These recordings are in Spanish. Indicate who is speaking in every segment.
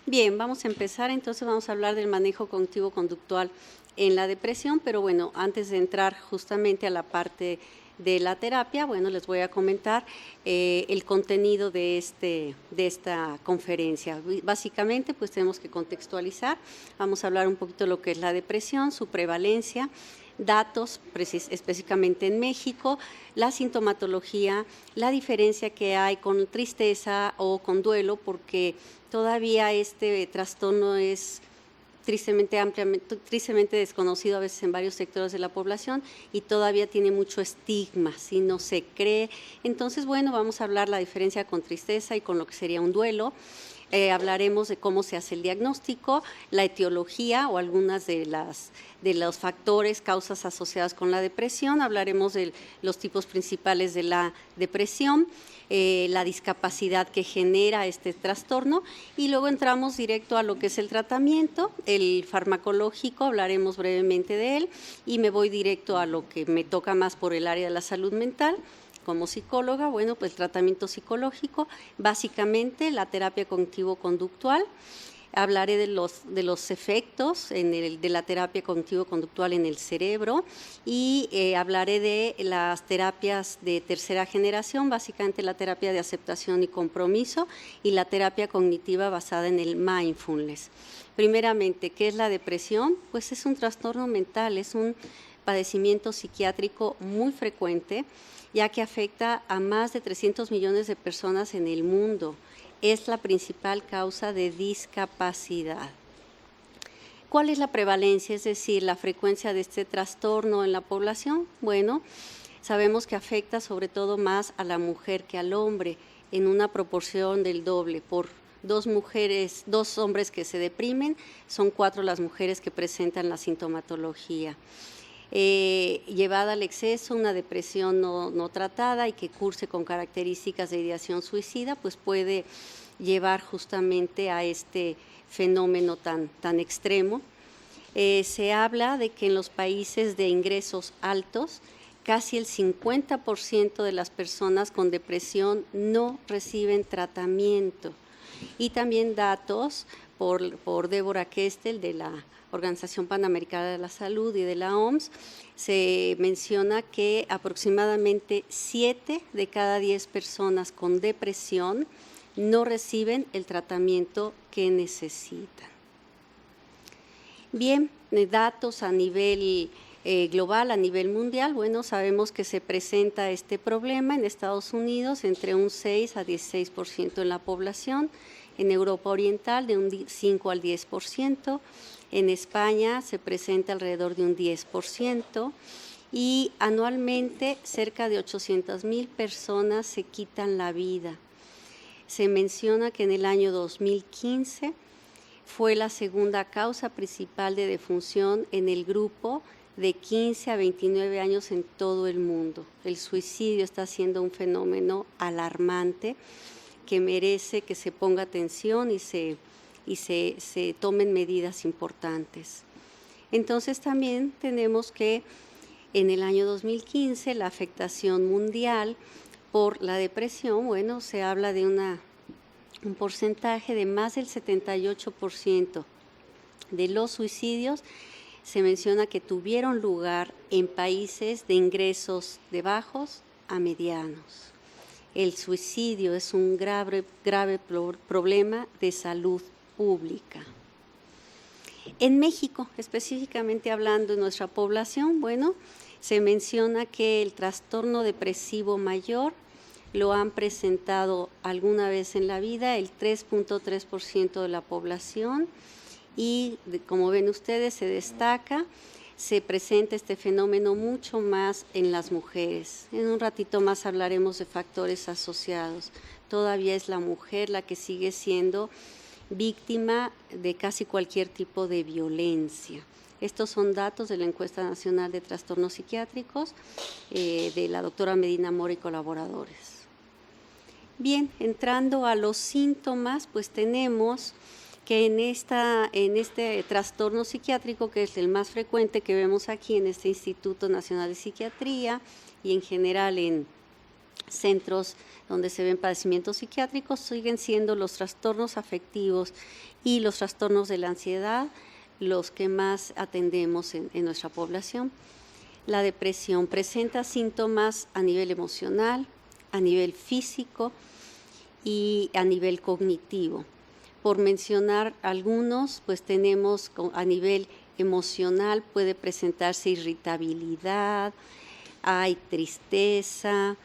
Speaker 1: Bien, vamos a empezar, entonces vamos a hablar del manejo cognitivo-conductual en la depresión, pero bueno, antes de entrar justamente a la parte de la terapia, bueno, les voy a comentar el contenido de esta conferencia. Básicamente, pues tenemos que contextualizar, vamos a hablar un poquito de lo que es la depresión, su prevalencia, datos específicamente en México, la sintomatología, la diferencia que hay con tristeza o con duelo, porque todavía este trastorno es tristemente desconocido a veces en varios sectores de la población y todavía tiene mucho estigma, si no se cree. Entonces, bueno, vamos a hablar la diferencia con tristeza y con lo que sería un duelo. Hablaremos de cómo se hace el diagnóstico, la etiología o algunas de los factores, causas asociadas con la depresión. Hablaremos de los tipos principales de la depresión, la discapacidad que genera este trastorno y luego entramos directo a lo que es el tratamiento, el farmacológico, hablaremos brevemente de él y me voy directo a lo que me toca más por el área de la salud mental. Como psicóloga, bueno, pues el tratamiento psicológico, básicamente la terapia cognitivo-conductual. Hablaré de los efectos de la terapia cognitivo-conductual en el cerebro y hablaré de las terapias de tercera generación, básicamente la terapia de aceptación y compromiso y la terapia cognitiva basada en el mindfulness. Primeramente, ¿qué es la depresión? Pues es un trastorno mental, es un padecimiento psiquiátrico muy frecuente, ya que afecta a más de 300 millones de personas en el mundo. Es la principal causa de discapacidad. ¿Cuál es la prevalencia, es decir, la frecuencia de este trastorno en la población? Bueno, sabemos que afecta sobre todo más a la mujer que al hombre, en una proporción del doble. Por dos hombres que se deprimen, son 4 las mujeres que presentan la sintomatología. Llevada al exceso, una depresión no tratada y que curse con características de ideación suicida, pues puede llevar justamente a este fenómeno tan extremo. Se habla de que en los países de ingresos altos, casi el 50% de las personas con depresión no reciben tratamiento. Y también datos por Deborah Kestel de la Organización Panamericana de la Salud y de la OMS, se menciona que aproximadamente 7 de cada 10 personas con depresión no reciben el tratamiento que necesitan. Bien, datos a nivel global, a nivel mundial, bueno, sabemos que se presenta este problema en Estados Unidos entre un 6 a 16% en la población, en Europa Oriental de un 5 al 10%, en España se presenta alrededor de un 10% y anualmente cerca de 800,000 personas se quitan la vida. Se menciona que en el año 2015 fue la segunda causa principal de defunción en el grupo de 15 a 29 años en todo el mundo. El suicidio está siendo un fenómeno alarmante que merece que se ponga atención y se tomen medidas importantes. Entonces también tenemos que en el año 2015 la afectación mundial por la depresión, bueno, se habla de un porcentaje de más del 78% de los suicidios se menciona que tuvieron lugar en países de ingresos de bajos a medianos. El suicidio es un grave problema de salud pública. En México, específicamente hablando de nuestra población, bueno, se menciona que el trastorno depresivo mayor lo han presentado alguna vez en la vida el 3.3% de la población y como ven ustedes se destaca, se presenta este fenómeno mucho más en las mujeres. En un ratito más hablaremos de factores asociados. Todavía es la mujer la que sigue siendo víctima de casi cualquier tipo de violencia. Estos son datos de la Encuesta Nacional de Trastornos Psiquiátricos de la doctora Medina Mora y colaboradores. Bien, entrando a los síntomas, pues tenemos que en este trastorno psiquiátrico, que es el más frecuente que vemos aquí en este Instituto Nacional de Psiquiatría y en general en centros donde se ven padecimientos psiquiátricos, siguen siendo los trastornos afectivos y los trastornos de la ansiedad los que más atendemos en nuestra población. La depresión presenta síntomas a nivel emocional, a nivel físico y a nivel cognitivo. Por mencionar algunos, pues tenemos a nivel emocional, puede presentarse irritabilidad, hay tristeza,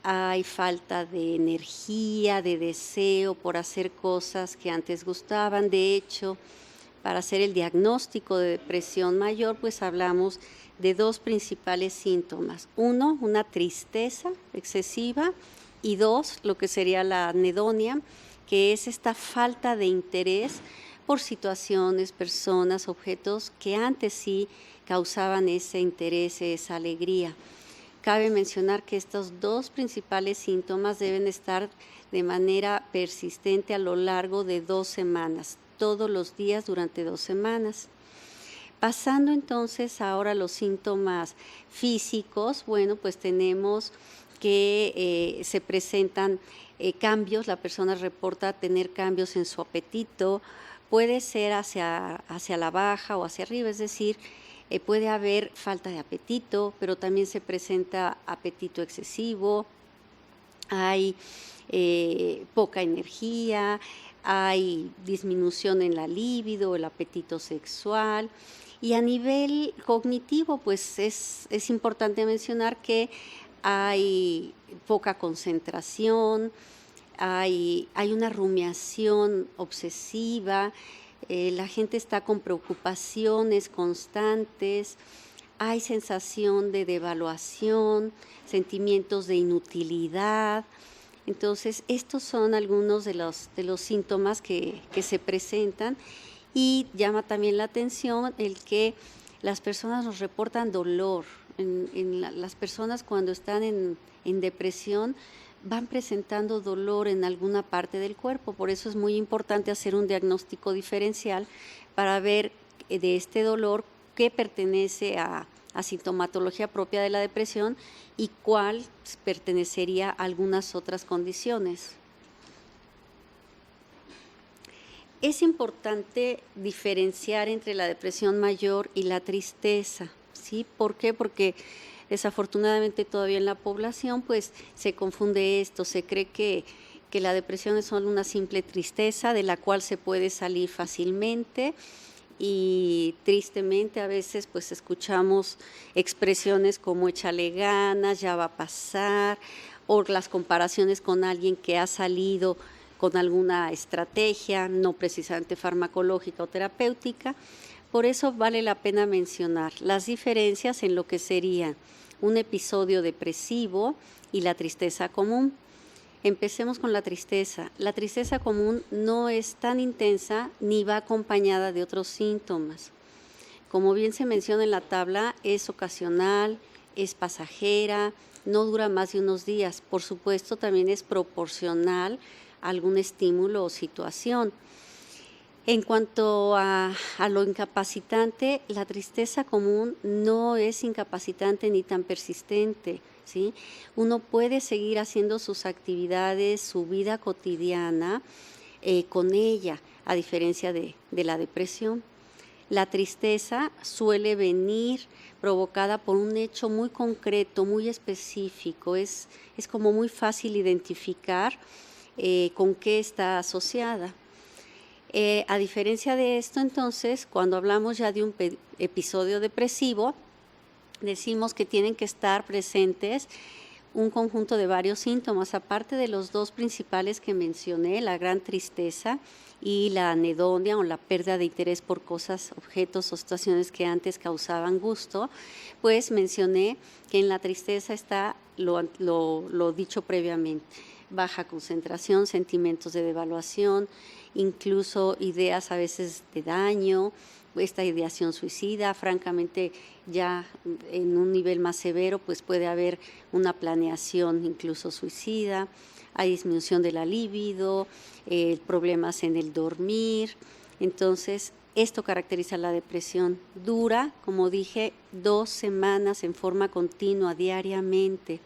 Speaker 1: hay falta de energía, de deseo por hacer cosas que antes gustaban. De hecho, para hacer el diagnóstico de depresión mayor, pues hablamos de dos principales síntomas. Uno, una tristeza excesiva, y dos, lo que sería la anedonia, que es esta falta de interés por situaciones, personas, objetos que antes sí causaban ese interés, esa alegría. Cabe mencionar que estos dos principales síntomas deben estar de manera persistente a lo largo de 2 semanas, todos los días durante 2 semanas. Pasando entonces ahora a los síntomas físicos, bueno, pues tenemos que se presentan cambios, la persona reporta tener cambios en su apetito, puede ser hacia la baja o hacia arriba, es decir, puede haber falta de apetito, pero también se presenta apetito excesivo, hay poca energía, hay disminución en la libido, el apetito sexual. Y a nivel cognitivo, pues es importante mencionar que hay poca concentración, hay una rumiación obsesiva, la gente está con preocupaciones constantes, hay sensación de devaluación, sentimientos de inutilidad. Entonces, estos son algunos de los síntomas que se presentan, y llama también la atención el que las personas nos reportan dolor. Las personas cuando están en depresión van presentando dolor en alguna parte del cuerpo, por eso es muy importante hacer un diagnóstico diferencial para ver de este dolor qué pertenece a sintomatología propia de la depresión y cuál pertenecería a algunas otras condiciones. Es importante diferenciar entre la depresión mayor y la tristeza, ¿sí? ¿Por qué? Porque desafortunadamente todavía en la población pues se confunde esto, se cree que la depresión es solo una simple tristeza de la cual se puede salir fácilmente, y tristemente a veces pues escuchamos expresiones como échale ganas, ya va a pasar, o las comparaciones con alguien que ha salido con alguna estrategia, no precisamente farmacológica o terapéutica. Por eso vale la pena mencionar las diferencias en lo que sería un episodio depresivo y la tristeza común. Empecemos con la tristeza. La tristeza común no es tan intensa ni va acompañada de otros síntomas. Como bien se menciona en la tabla, es ocasional, es pasajera, no dura más de unos días. Por supuesto, también es proporcional a algún estímulo o situación. En cuanto a lo incapacitante, la tristeza común no es incapacitante ni tan persistente, ¿sí? Uno puede seguir haciendo sus actividades, su vida cotidiana con ella, a diferencia de la depresión. La tristeza suele venir provocada por un hecho muy concreto, muy específico. Es como muy fácil identificar con qué está asociada. A diferencia de esto, entonces, cuando hablamos ya de un episodio depresivo, decimos que tienen que estar presentes un conjunto de varios síntomas, aparte de los dos principales que mencioné, la gran tristeza y la anedonia o la pérdida de interés por cosas, objetos o situaciones que antes causaban gusto. Pues mencioné que en la tristeza está lo dicho previamente: baja concentración, sentimientos de devaluación, incluso ideas a veces de daño, esta ideación suicida. Francamente, ya en un nivel más severo, pues puede haber una planeación incluso suicida. Hay disminución de la libido, problemas en el dormir. Entonces, esto caracteriza la depresión. Dura, como dije, 2 semanas en forma continua, diariamente.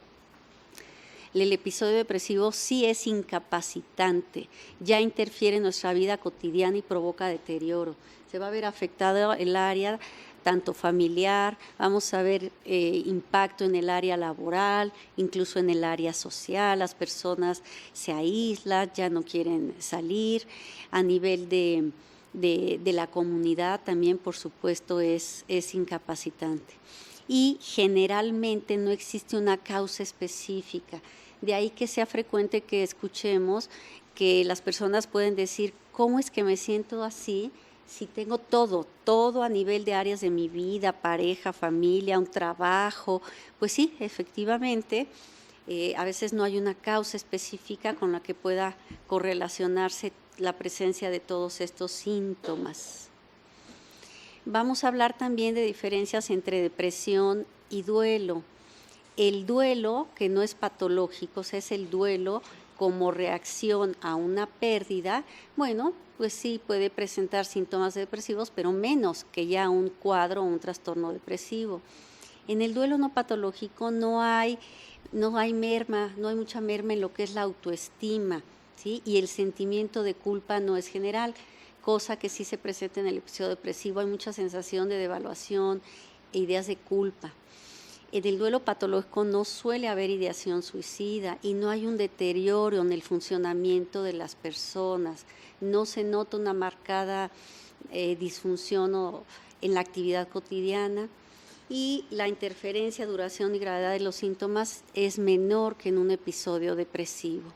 Speaker 1: El episodio depresivo sí es incapacitante, ya interfiere en nuestra vida cotidiana y provoca deterioro. Se va a ver afectado el área tanto familiar, vamos a ver impacto en el área laboral, incluso en el área social. Las personas se aíslan, ya no quieren salir. A nivel de la comunidad también, por supuesto, es incapacitante. Y generalmente no existe una causa específica. De ahí que sea frecuente que escuchemos que las personas pueden decir, ¿cómo es que me siento así? Si tengo todo a nivel de áreas de mi vida, pareja, familia, un trabajo. Pues sí, efectivamente, a veces no hay una causa específica con la que pueda correlacionarse la presencia de todos estos síntomas. Vamos a hablar también de diferencias entre depresión y duelo. El duelo, que no es patológico, o sea, es el duelo como reacción a una pérdida, bueno, pues sí puede presentar síntomas depresivos, pero menos que ya un cuadro o un trastorno depresivo. En el duelo no patológico no hay merma, no hay mucha merma en lo que es la autoestima, ¿sí? Y el sentimiento de culpa no es general, cosa que sí se presenta en el episodio depresivo. Hay mucha sensación de devaluación e ideas de culpa. En el duelo patológico no suele haber ideación suicida y no hay un deterioro en el funcionamiento de las personas. No se nota una marcada disfunción en la actividad cotidiana, y la interferencia, duración y gravedad de los síntomas es menor que en un episodio depresivo.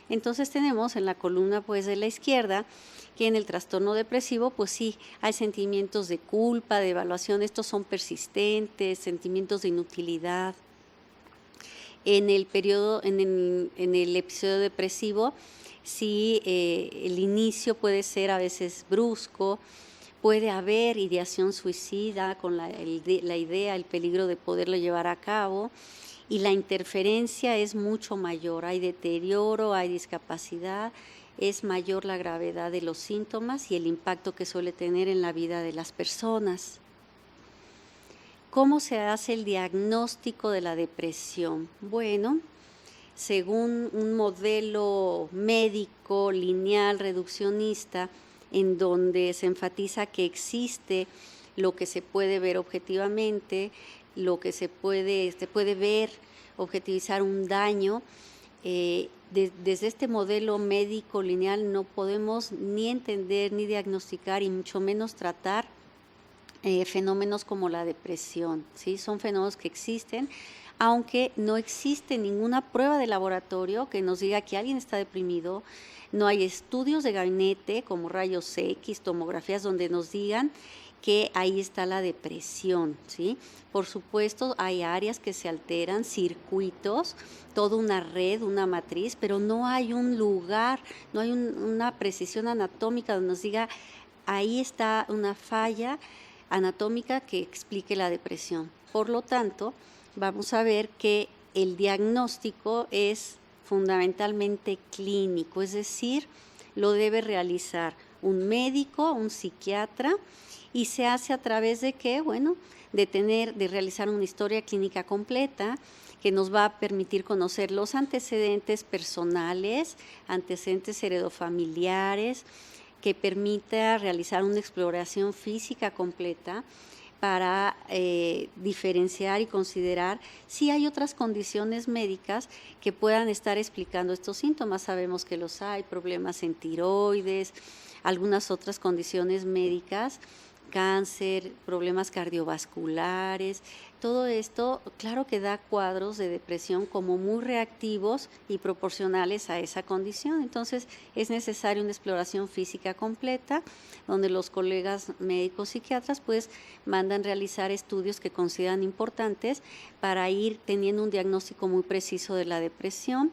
Speaker 1: Entonces tenemos en la columna pues de la izquierda que en el trastorno depresivo pues sí hay sentimientos de culpa, de evaluación. Estos son persistentes, sentimientos de inutilidad. En el episodio depresivo sí, el inicio puede ser a veces brusco. Puede haber ideación suicida con la idea, el peligro de poderlo llevar a cabo, y la interferencia es mucho mayor. Hay deterioro, hay discapacidad, es mayor la gravedad de los síntomas y el impacto que suele tener en la vida de las personas. ¿Cómo se hace el diagnóstico de la depresión? Bueno, según un modelo médico, lineal, reduccionista, en donde se enfatiza que existe lo que se puede ver objetivamente, lo que se puede ver, objetivizar un daño. Desde este modelo médico lineal no podemos ni entender, ni diagnosticar, y mucho menos tratar fenómenos como la depresión, ¿sí? Son fenómenos que existen, aunque no existe ninguna prueba de laboratorio que nos diga que alguien está deprimido. No hay estudios de gabinete como rayos X, tomografías, donde nos digan que ahí está la depresión, ¿sí? Por supuesto, hay áreas que se alteran, circuitos, toda una red, una matriz, pero no hay un lugar, no hay una precisión anatómica donde nos diga ahí está una falla anatómica que explique la depresión. Por lo tanto, vamos a ver que el diagnóstico es fundamentalmente clínico, es decir, lo debe realizar un médico, un psiquiatra, y se hace a través de qué, bueno, de realizar una historia clínica completa que nos va a permitir conocer los antecedentes personales, antecedentes heredofamiliares, que permita realizar una exploración física completa para diferenciar y considerar si hay otras condiciones médicas que puedan estar explicando estos síntomas. Sabemos que los hay, problemas en tiroides, algunas otras condiciones médicas, cáncer, problemas cardiovasculares. Todo esto, claro que da cuadros de depresión como muy reactivos y proporcionales a esa condición. Entonces, es necesaria una exploración física completa, donde los colegas médicos psiquiatras pues mandan realizar estudios que consideran importantes para ir teniendo un diagnóstico muy preciso de la depresión.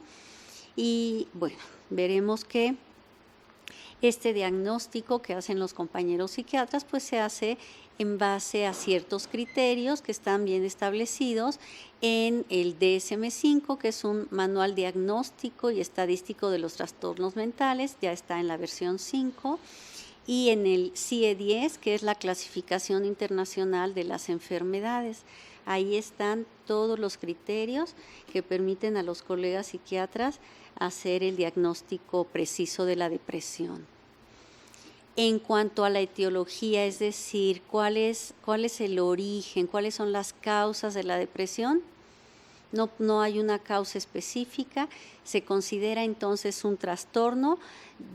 Speaker 1: Y bueno, veremos que Este diagnóstico que hacen los compañeros psiquiatras pues se hace en base a ciertos criterios que están bien establecidos en el DSM-5, que es un manual diagnóstico y estadístico de los trastornos mentales, ya está en la versión 5, y en el CIE-10, que es la clasificación internacional de las enfermedades. Ahí están todos los criterios que permiten a los colegas psiquiatras hacer el diagnóstico preciso de la depresión. En cuanto a la etiología, es decir, ¿cuál es el origen, cuáles son las causas de la depresión? No hay una causa específica, se considera entonces un trastorno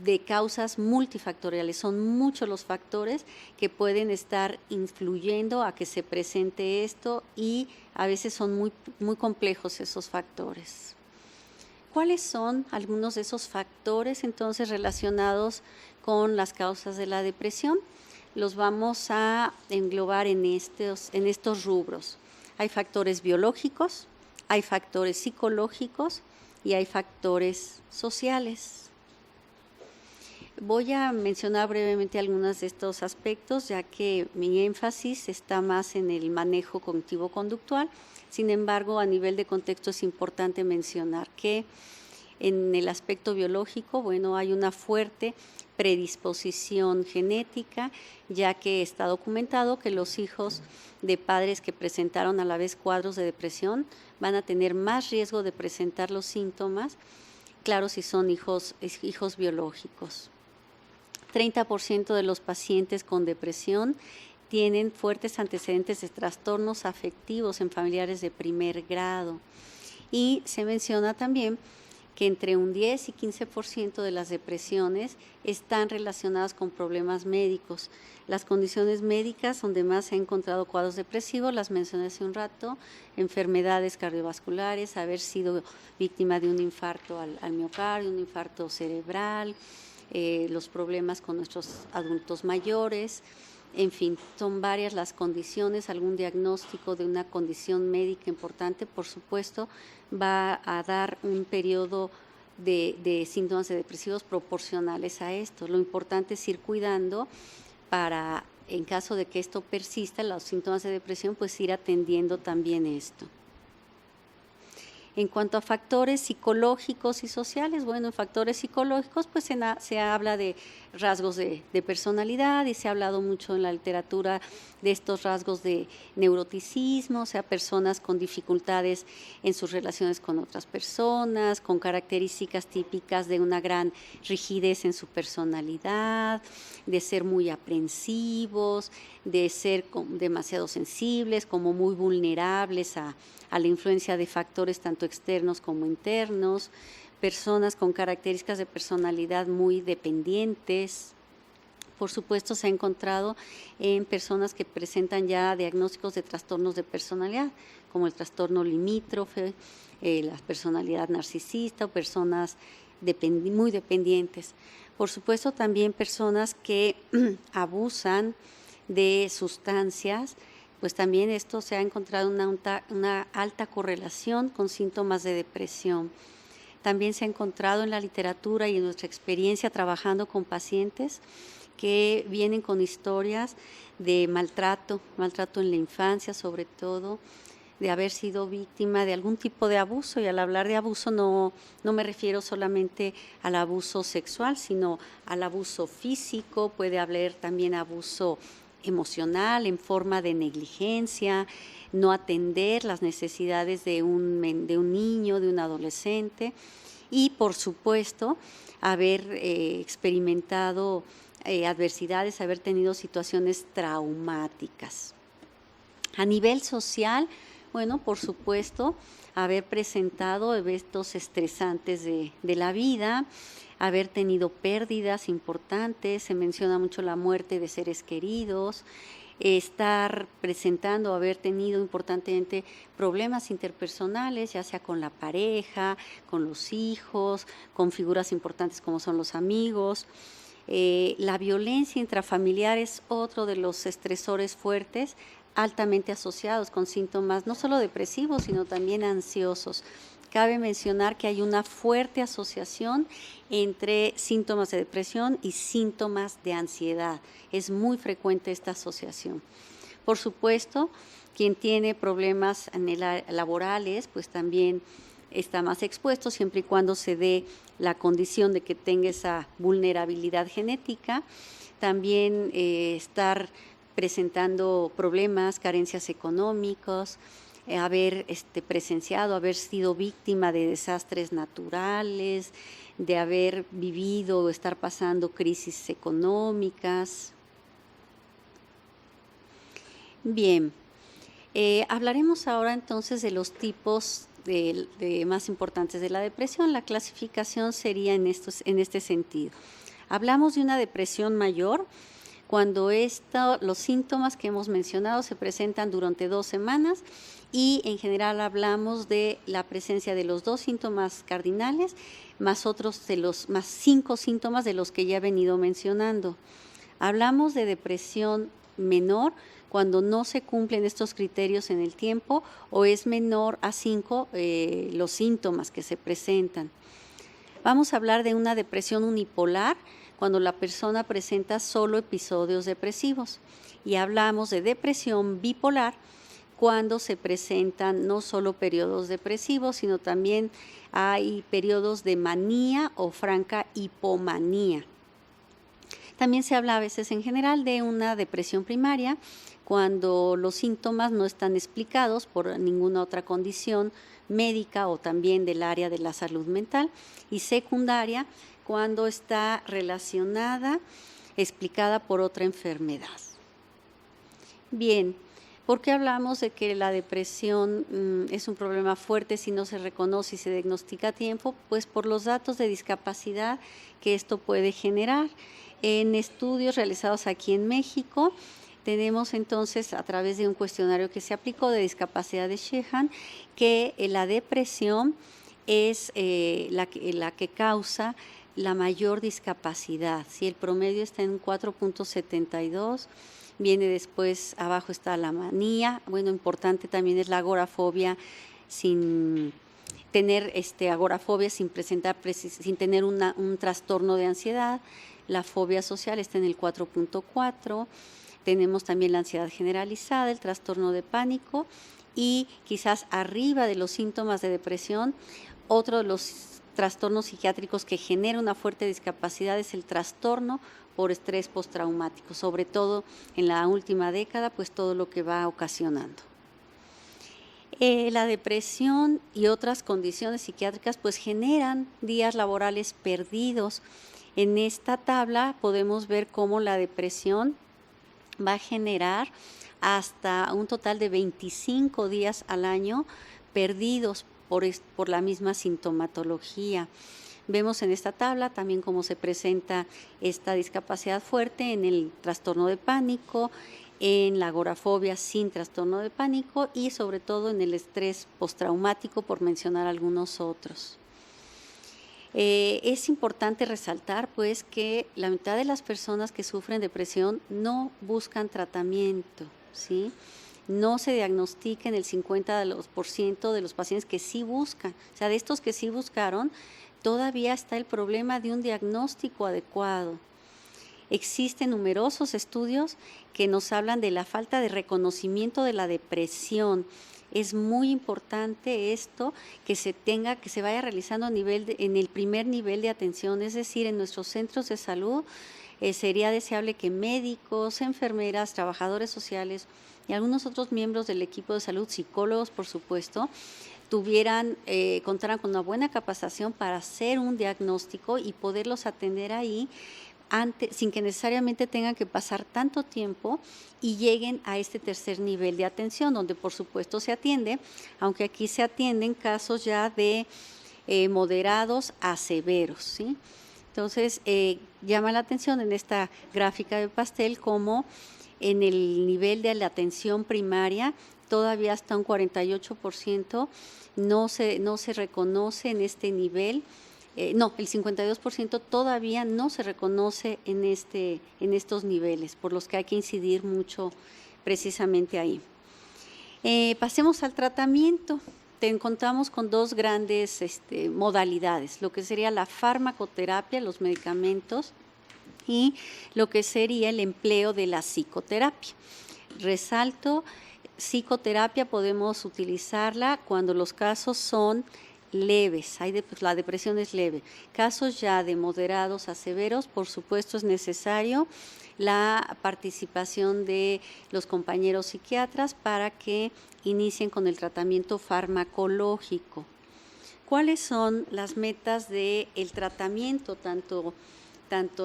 Speaker 1: de causas multifactoriales. Son muchos los factores que pueden estar influyendo a que se presente esto y a veces son muy complejos esos factores. ¿Cuáles son algunos de esos factores entonces relacionados con las causas de la depresión? Los vamos a englobar en estos rubros. Hay factores biológicos, hay factores psicológicos y hay factores sociales. Voy a mencionar brevemente algunos de estos aspectos, ya que mi énfasis está más en el manejo cognitivo-conductual. Sin embargo, a nivel de contexto es importante mencionar que en el aspecto biológico, hay una fuerte predisposición genética, ya que está documentado que los hijos de padres que presentaron a la vez cuadros de depresión van a tener más riesgo de presentar los síntomas, claro, si son hijos biológicos. 30% de los pacientes con depresión tienen fuertes antecedentes de trastornos afectivos en familiares de primer grado. Y se menciona también que entre un 10 y 15% de las depresiones están relacionadas con problemas médicos. Las condiciones médicas donde más se han encontrado cuadros depresivos, las mencioné hace un rato, enfermedades cardiovasculares, haber sido víctima de un infarto al miocardio, un infarto cerebral, los problemas con nuestros adultos mayores. En fin, son varias las condiciones, algún diagnóstico de una condición médica importante, por supuesto, va a dar un periodo de síntomas depresivos proporcionales a esto. Lo importante es ir cuidando para, en caso de que esto persista, los síntomas de depresión, pues ir atendiendo también esto. En cuanto a factores psicológicos y sociales, en factores psicológicos pues se habla de rasgos de personalidad y se ha hablado mucho en la literatura de estos rasgos de neuroticismo, o sea, personas con dificultades en sus relaciones con otras personas, con características típicas de una gran rigidez en su personalidad, de ser muy aprensivos, de ser demasiado sensibles, como muy vulnerables a la influencia de factores tanto externos como internos, personas con características de personalidad muy dependientes. Por supuesto, se ha encontrado en personas que presentan ya diagnósticos de trastornos de personalidad, como el trastorno limítrofe, la personalidad narcisista o personas muy dependientes. Por supuesto, también personas que abusan de sustancias, pues también esto se ha encontrado una alta correlación con síntomas de depresión. También se ha encontrado en la literatura y en nuestra experiencia trabajando con pacientes que vienen con historias de maltrato en la infancia, sobre todo, de haber sido víctima de algún tipo de abuso. Y al hablar de abuso no me refiero solamente al abuso sexual, sino al abuso físico, puede haber también abuso emocional en forma de negligencia, no atender las necesidades de un niño, de un adolescente y, por supuesto, haber experimentado adversidades, haber tenido situaciones traumáticas. A nivel social, por supuesto, haber presentado eventos estresantes de la vida, haber tenido pérdidas importantes, se menciona mucho la muerte de seres queridos, estar presentando, haber tenido importantemente problemas interpersonales, ya sea con la pareja, con los hijos, con figuras importantes como son los amigos. La violencia intrafamiliar es otro de los estresores fuertes, altamente asociados con síntomas no solo depresivos, sino también ansiosos, Cabe mencionar que hay una fuerte asociación entre síntomas de depresión y síntomas de ansiedad. Es muy frecuente esta asociación. Por supuesto, quien tiene problemas laborales, pues también está más expuesto siempre y cuando se dé la condición de que tenga esa vulnerabilidad genética. También estar presentando problemas, carencias económicos, haber presenciado, haber sido víctima de desastres naturales, de haber vivido o estar pasando crisis económicas. Bien, hablaremos ahora entonces de los tipos más importantes de la depresión. La clasificación sería en este sentido. Hablamos de una depresión mayor cuando los síntomas que hemos mencionado se presentan durante 2 semanas y en general hablamos de la presencia de los 2 síntomas cardinales más 5 síntomas de los que ya he venido mencionando. Hablamos de depresión menor cuando no se cumplen estos criterios en el tiempo o es menor a 5 los síntomas que se presentan. Vamos a hablar de una depresión unipolar cuando la persona presenta solo episodios depresivos. Y hablamos de depresión bipolar cuando se presentan no solo periodos depresivos, sino también hay periodos de manía o franca hipomanía. También se habla a veces en general de una depresión primaria cuando los síntomas no están explicados por ninguna otra condición médica o también del área de la salud mental, y secundaria cuando está relacionada, explicada por otra enfermedad. Bien, ¿por qué hablamos de que la depresión es un problema fuerte si no se reconoce y se diagnostica a tiempo? Pues por los datos de discapacidad que esto puede generar. En estudios realizados aquí en México, tenemos entonces, a través de un cuestionario que se aplicó de discapacidad de Sheehan, que la depresión es la que causa la mayor discapacidad. Si el promedio está en 4.72, viene después, abajo está la manía. Bueno, importante también es la agorafobia, sin tener agorafobia, sin tener un trastorno de ansiedad. La fobia social está en el 4.4. Tenemos también la ansiedad generalizada, el trastorno de pánico y quizás arriba de los síntomas de depresión, otro de los trastornos psiquiátricos que genera una fuerte discapacidad es el trastorno por estrés postraumático, sobre todo en la última década, pues todo lo que va ocasionando. La depresión y otras condiciones psiquiátricas pues generan días laborales perdidos. En esta tabla podemos ver cómo la depresión va a generar hasta un total de 25 días al año perdidos por la misma sintomatología. Vemos en esta tabla también cómo se presenta esta discapacidad fuerte en el trastorno de pánico, en la agorafobia sin trastorno de pánico y sobre todo en el estrés postraumático, por mencionar algunos otros. Es importante resaltar pues que la mitad de las personas que sufren depresión no buscan tratamiento, ¿sí? No se diagnostica en el 50% de los pacientes que sí buscan. O sea, de estos que sí buscaron, todavía está el problema de un diagnóstico adecuado. Existen numerosos estudios que nos hablan de la falta de reconocimiento de la depresión. Es muy importante esto que se vaya realizando en el primer nivel de atención, es decir, en nuestros centros de salud. Sería deseable que médicos, enfermeras, trabajadores sociales y algunos otros miembros del equipo de salud, psicólogos por supuesto, contaran con una buena capacitación para hacer un diagnóstico y poderlos atender ahí sin que necesariamente tengan que pasar tanto tiempo y lleguen a este tercer nivel de atención, donde por supuesto se atiende, aunque aquí se atienden casos ya de moderados a severos, ¿sí? Entonces, llama la atención en esta gráfica de pastel como en el nivel de la atención primaria todavía hasta un 48% no se reconoce en este nivel. El 52% todavía no se reconoce en estos niveles, por los que hay que incidir mucho precisamente ahí. Pasemos al tratamiento. contamos con dos grandes modalidades, lo que sería la farmacoterapia, los medicamentos, y lo que sería el empleo de la psicoterapia. Resalto, psicoterapia podemos utilizarla cuando los casos son leves, la depresión es leve. Casos ya de moderados a severos, por supuesto es necesario la participación de los compañeros psiquiatras para que inicien con el tratamiento farmacológico. ¿Cuáles son las metas del tratamiento, tanto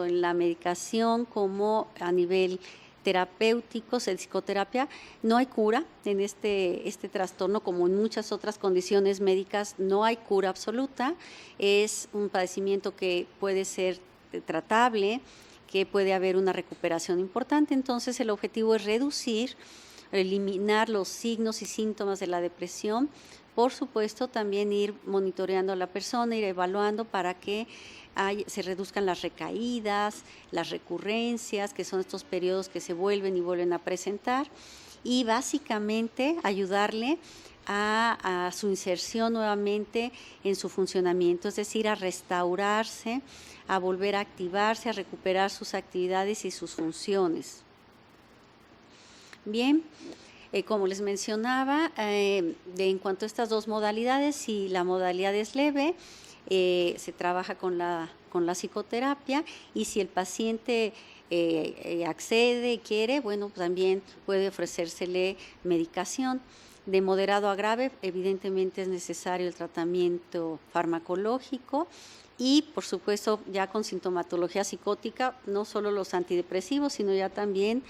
Speaker 1: en la medicación como a nivel terapéutico, en psicoterapia? No hay cura en este trastorno, como en muchas otras condiciones médicas, no hay cura absoluta. Es un padecimiento que puede ser tratable, que puede haber una recuperación importante. Entonces, el objetivo es reducir, eliminar los signos y síntomas de la depresión. Por supuesto, también ir monitoreando a la persona, ir evaluando para que se reduzcan las recaídas, las recurrencias, que son estos periodos que se vuelven y vuelven a presentar, y básicamente ayudarle a su inserción nuevamente en su funcionamiento, es decir, a restaurarse, a volver a activarse, a recuperar sus actividades y sus funciones. Bien, como les mencionaba, en cuanto a estas dos modalidades, si la modalidad es leve, se trabaja con la psicoterapia, y si el paciente accede y quiere, bueno, también puede ofrecérsele medicación. De moderado a grave, evidentemente es necesario el tratamiento farmacológico y, por supuesto, ya con sintomatología psicótica, no solo los antidepresivos, sino ya también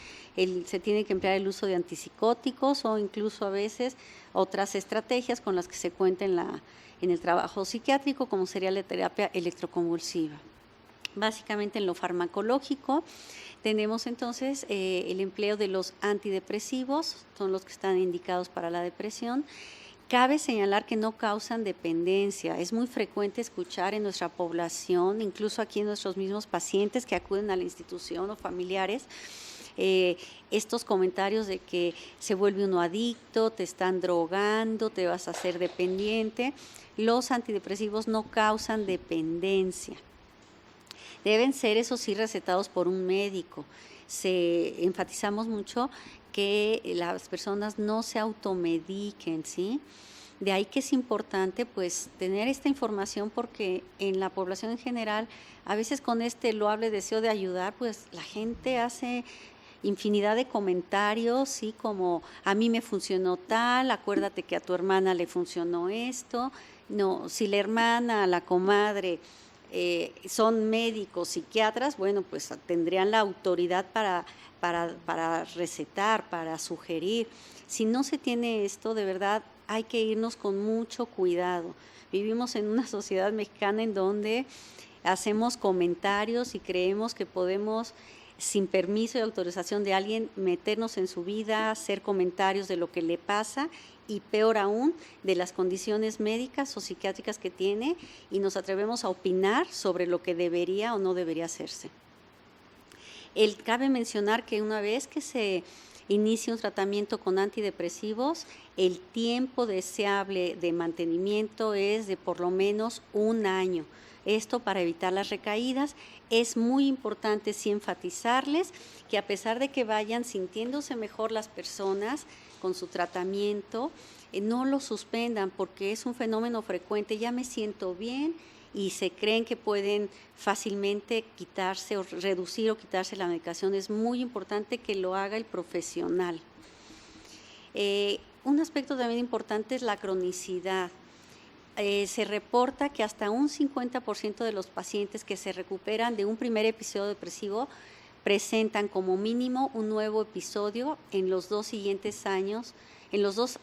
Speaker 1: se tiene que emplear el uso de antipsicóticos o incluso a veces otras estrategias con las que se cuenta en el trabajo psiquiátrico, como sería la terapia electroconvulsiva. Básicamente en lo farmacológico tenemos entonces el empleo de los antidepresivos, son los que están indicados para la depresión. Cabe señalar que no causan dependencia. Es muy frecuente escuchar en nuestra población, incluso aquí en nuestros mismos pacientes que acuden a la institución o familiares, estos comentarios de que se vuelve uno adicto, te están drogando, te vas a hacer dependiente. Los antidepresivos no causan dependencia. Deben ser, eso sí, recetados por un médico. Enfatizamos mucho que las personas no se automediquen, ¿sí? De ahí que es importante pues tener esta información, porque en la población en general, a veces con este loable deseo de ayudar, pues la gente hace infinidad de comentarios, ¿sí? Como a mí me funcionó tal, acuérdate que a tu hermana le funcionó esto. No, si la hermana, la comadre son médicos, psiquiatras, bueno, pues tendrían la autoridad para recetar, para sugerir. Si no se tiene esto, de verdad hay que irnos con mucho cuidado. Vivimos en una sociedad mexicana en donde hacemos comentarios y creemos que podemos, sin permiso y autorización de alguien, meternos en su vida, hacer comentarios de lo que le pasa y, peor aún, de las condiciones médicas o psiquiátricas que tiene, y nos atrevemos a opinar sobre lo que debería o no debería hacerse. Cabe mencionar que una vez que se inicia un tratamiento con antidepresivos, el tiempo deseable de mantenimiento es de por lo menos 1 año. Esto para evitar las recaídas. Es muy importante sí enfatizarles que, a pesar de que vayan sintiéndose mejor las personas con su tratamiento, no lo suspendan, porque es un fenómeno frecuente. Ya me siento bien, y se creen que pueden fácilmente quitarse o reducir o quitarse la medicación. Es muy importante que lo haga el profesional. Un aspecto también importante es la cronicidad. Se reporta que hasta un 50% de los pacientes que se recuperan de un primer episodio depresivo presentan como mínimo un nuevo episodio en los 2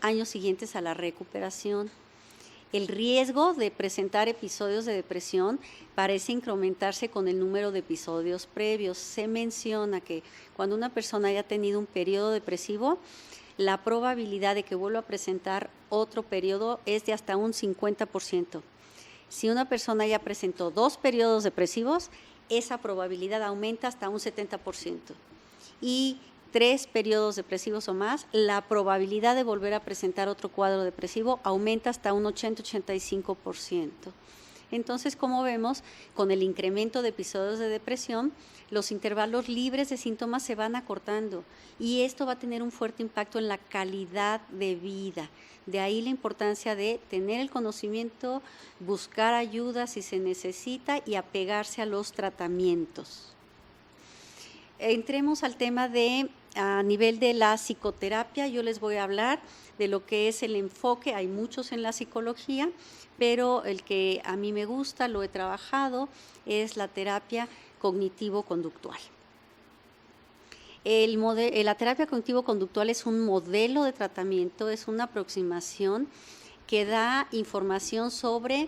Speaker 1: años siguientes a la recuperación. El riesgo de presentar episodios de depresión parece incrementarse con el número de episodios previos. Se menciona que cuando una persona haya tenido un periodo depresivo, la probabilidad de que vuelva a presentar otro periodo es de hasta un 50%. Si una persona ya presentó 2 periodos depresivos, esa probabilidad aumenta hasta un 70%. Y 3 periodos depresivos o más, la probabilidad de volver a presentar otro cuadro depresivo aumenta hasta un 80-85%. Entonces, como vemos, con el incremento de episodios de depresión, los intervalos libres de síntomas se van acortando y esto va a tener un fuerte impacto en la calidad de vida. De ahí la importancia de tener el conocimiento, buscar ayuda si se necesita y apegarse a los tratamientos. Entremos al tema a nivel de la psicoterapia. Yo les voy a hablar de lo que es el enfoque. Hay muchos en la psicología, pero el que a mí me gusta, lo he trabajado, es la terapia cognitivo-conductual. La terapia cognitivo-conductual es un modelo de tratamiento, es una aproximación que da información sobre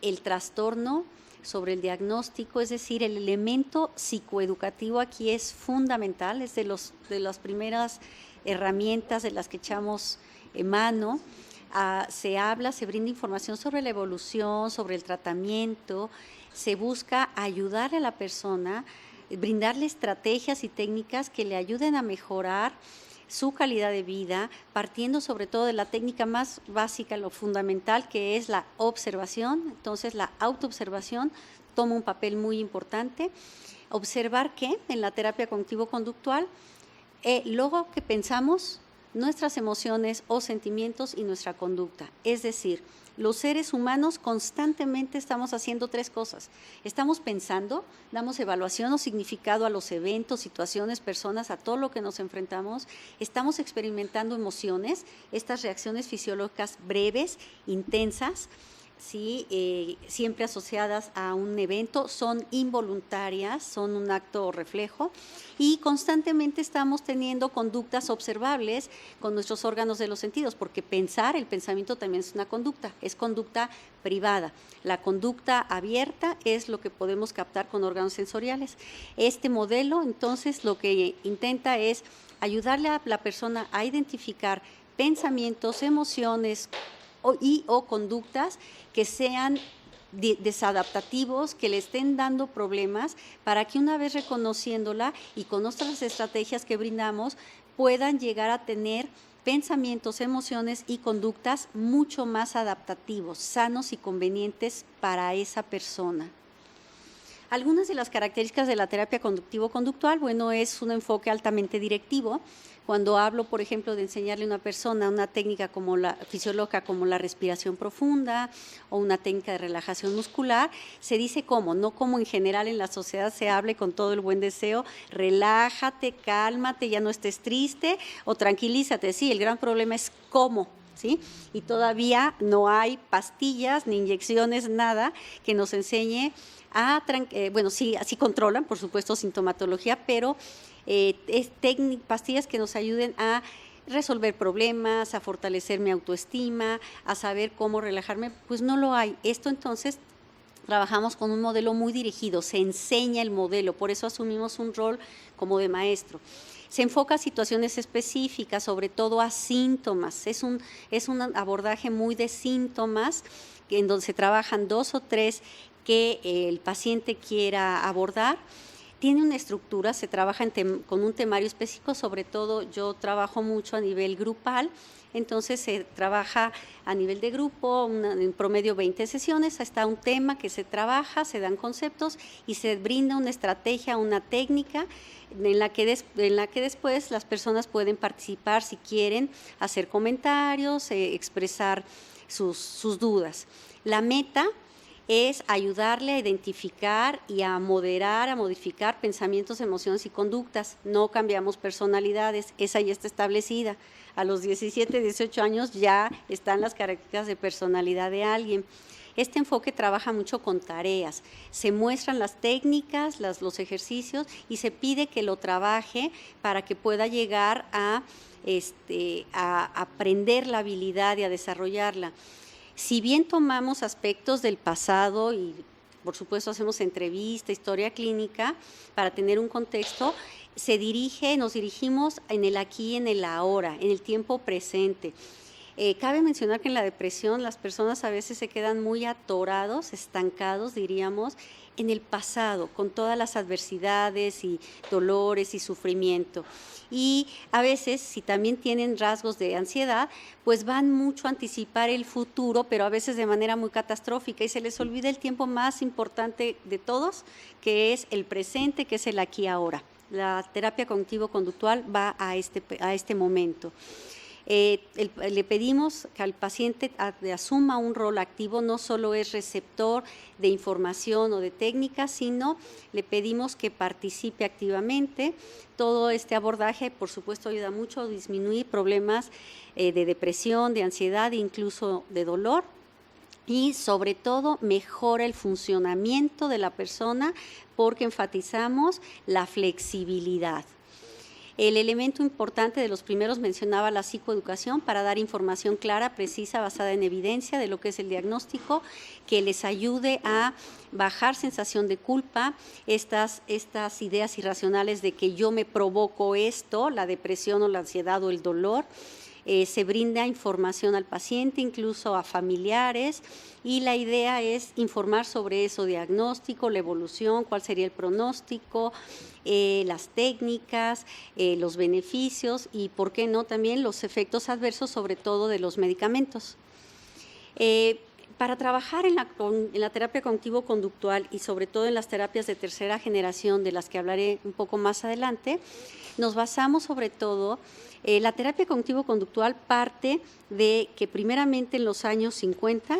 Speaker 1: el trastorno, sobre el diagnóstico, es decir, el elemento psicoeducativo aquí es fundamental, es de las primeras herramientas de las que echamos mano. Se brinda información sobre la evolución, sobre el tratamiento, se busca ayudar a la persona, brindarle estrategias y técnicas que le ayuden a mejorar su calidad de vida, partiendo sobre todo de la técnica más básica, lo fundamental, que es la observación. Entonces, la autoobservación toma un papel muy importante. Observar que en la terapia cognitivo-conductual, luego que pensamos, nuestras emociones o sentimientos y nuestra conducta. Es decir, los seres humanos constantemente estamos haciendo 3 cosas. Estamos pensando, damos evaluación o significado a los eventos, situaciones, personas, a todo lo que nos enfrentamos. Estamos experimentando emociones, estas reacciones fisiológicas breves, intensas, ¿sí? Siempre asociadas a un evento, son involuntarias, son un acto reflejo y constantemente estamos teniendo conductas observables con nuestros órganos de los sentidos, porque el pensamiento también es una conducta, es conducta privada. La conducta abierta es lo que podemos captar con órganos sensoriales. Este modelo, entonces, lo que intenta es ayudarle a la persona a identificar pensamientos, emociones o conductas que sean desadaptativos, que le estén dando problemas, para que una vez reconociéndola y con nuestras estrategias que brindamos, puedan llegar a tener pensamientos, emociones y conductas mucho más adaptativos, sanos y convenientes para esa persona. Algunas de las características de la terapia conductivo-conductual, es un enfoque altamente directivo. Cuando hablo, por ejemplo, de enseñarle a una persona una técnica fisiológica como la respiración profunda o una técnica de relajación muscular, se dice cómo, no como en general en la sociedad se hable con todo el buen deseo, relájate, cálmate, ya no estés triste o tranquilízate. Sí, el gran problema es cómo. ¿Sí? Y todavía no hay pastillas ni inyecciones, nada que nos enseñe sí controlan, por supuesto, sintomatología, pero pastillas que nos ayuden a resolver problemas, a fortalecer mi autoestima, a saber cómo relajarme, pues no lo hay. Esto entonces trabajamos con un modelo muy dirigido, se enseña el modelo, por eso asumimos un rol como de maestro. Se enfoca a situaciones específicas, sobre todo a síntomas. Es un abordaje muy de síntomas, en donde se trabajan 2 o 3 que el paciente quiera abordar. Tiene una estructura, se trabaja con un temario específico, sobre todo yo trabajo mucho a nivel grupal, entonces se trabaja a nivel de grupo, en promedio 20 sesiones, está un tema que se trabaja, se dan conceptos y se brinda una estrategia, una técnica en la que después las personas pueden participar si quieren, hacer comentarios, expresar sus dudas. La meta es ayudarle a identificar y a moderar, a modificar pensamientos, emociones y conductas. No cambiamos personalidades, esa ya está establecida. A los 17, 18 años ya están las características de personalidad de alguien. Este enfoque trabaja mucho con tareas. Se muestran las técnicas, los ejercicios y se pide que lo trabaje para que pueda llegar a aprender la habilidad y a desarrollarla. Si bien tomamos aspectos del pasado y, por supuesto, hacemos entrevista, historia clínica, para tener un contexto, nos dirigimos en el aquí y en el ahora, en el tiempo presente. Cabe mencionar que en la depresión las personas a veces se quedan muy atorados, estancados, diríamos, en el pasado, con todas las adversidades y dolores y sufrimiento. Y a veces, si también tienen rasgos de ansiedad, pues van mucho a anticipar el futuro, pero a veces de manera muy catastrófica y se les olvida el tiempo más importante de todos, que es el presente, que es el aquí y ahora. La terapia cognitivo-conductual va a este momento. Le pedimos que al paciente asuma un rol activo, no solo es receptor de información o de técnica, sino le pedimos que participe activamente. Todo este abordaje, por supuesto, ayuda mucho a disminuir problemas de depresión, de ansiedad, incluso de dolor. Y sobre todo mejora el funcionamiento de la persona porque enfatizamos la flexibilidad. El elemento importante de los primeros mencionaba la psicoeducación para dar información clara, precisa, basada en evidencia de lo que es el diagnóstico, que les ayude a bajar sensación de culpa, estas ideas irracionales de que yo me provoco esto, la depresión o la ansiedad o el dolor. Se brinda información al paciente, incluso a familiares, y la idea es informar sobre eso, diagnóstico, la evolución, cuál sería el pronóstico, las técnicas, los beneficios y, ¿por qué no?, también los efectos adversos, sobre todo de los medicamentos. Para trabajar en la terapia cognitivo-conductual y sobre todo en las terapias de tercera generación, de las que hablaré un poco más adelante, nos basamos sobre todo, la terapia cognitivo-conductual parte de que primeramente en los años 50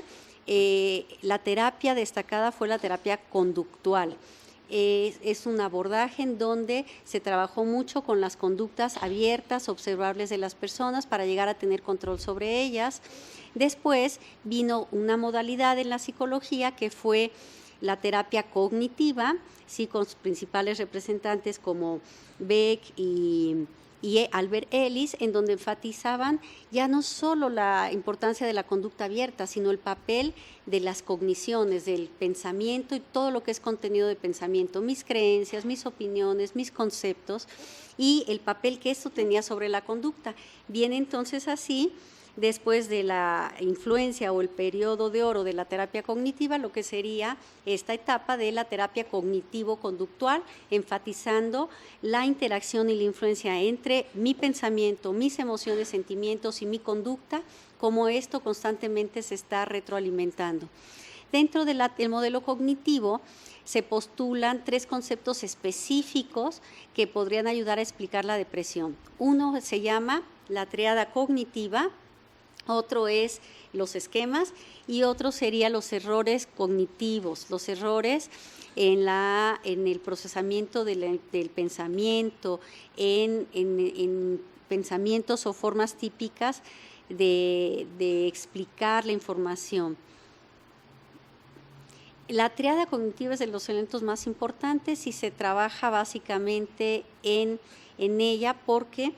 Speaker 1: la terapia destacada fue la terapia conductual. Es un abordaje en donde se trabajó mucho con las conductas abiertas, observables de las personas para llegar a tener control sobre ellas. Después vino una modalidad en la psicología que fue la terapia cognitiva, sí, con sus principales representantes como Beck y Albert Ellis, en donde enfatizaban ya no solo la importancia de la conducta abierta, sino el papel de las cogniciones, del pensamiento y todo lo que es contenido de pensamiento, mis creencias, mis opiniones, mis conceptos y el papel que esto tenía sobre la conducta. Viene entonces así, después de la influencia o el periodo de oro de la terapia cognitiva, lo que sería esta etapa de la terapia cognitivo-conductual, enfatizando la interacción y la influencia entre mi pensamiento, mis emociones, sentimientos y mi conducta, cómo esto constantemente se está retroalimentando. Dentro del modelo cognitivo se postulan 3 conceptos específicos que podrían ayudar a explicar la depresión. Uno se llama la tríada cognitiva, otro es los esquemas y otro sería los errores cognitivos, los errores en el procesamiento del pensamiento, en pensamientos o formas típicas de explicar la información. La tríada cognitiva es de los elementos más importantes y se trabaja básicamente en ella porque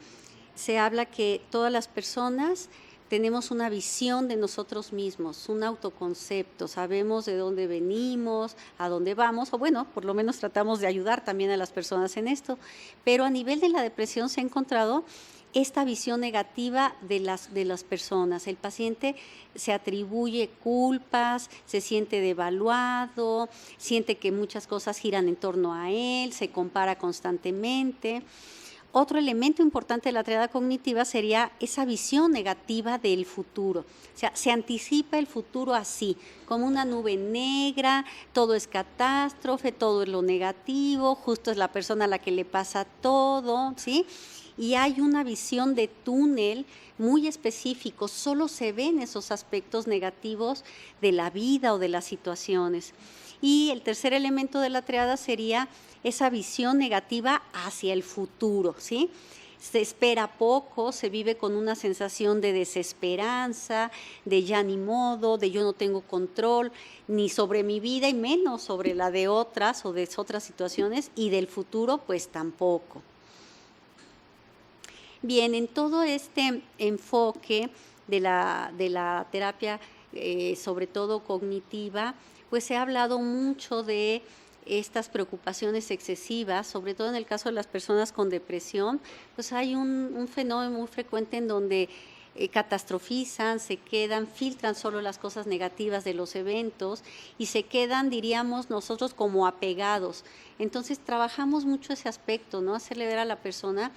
Speaker 1: se habla que todas las personas tenemos una visión de nosotros mismos, un autoconcepto, sabemos de dónde venimos, a dónde vamos, o bueno, por lo menos tratamos de ayudar también a las personas en esto, pero a nivel de la depresión se ha encontrado esta visión negativa de las personas. El paciente se atribuye culpas, se siente devaluado, siente que muchas cosas giran en torno a él, se compara constantemente. Otro elemento importante de la tríada cognitiva sería esa visión negativa del futuro. O sea, se anticipa el futuro así, como una nube negra, todo es catástrofe, todo es lo negativo, justo es la persona a la que le pasa todo, ¿sí? Y hay una visión de túnel muy específico, solo se ven esos aspectos negativos de la vida o de las situaciones. Y el tercer elemento de la tríada sería esa visión negativa hacia el futuro, ¿sí? Se espera poco, se vive con una sensación de desesperanza, de ya ni modo, de yo no tengo control ni sobre mi vida y menos sobre la de otras o de otras situaciones, y del futuro pues tampoco. Bien, en todo este enfoque de la terapia, sobre todo cognitiva, pues se ha hablado mucho de estas preocupaciones excesivas, sobre todo en el caso de las personas con depresión, pues hay un fenómeno muy frecuente en donde catastrofizan, se quedan, filtran solo las cosas negativas de los eventos y se quedan, diríamos nosotros, como apegados. Entonces trabajamos mucho ese aspecto, ¿no? Hacerle ver a la persona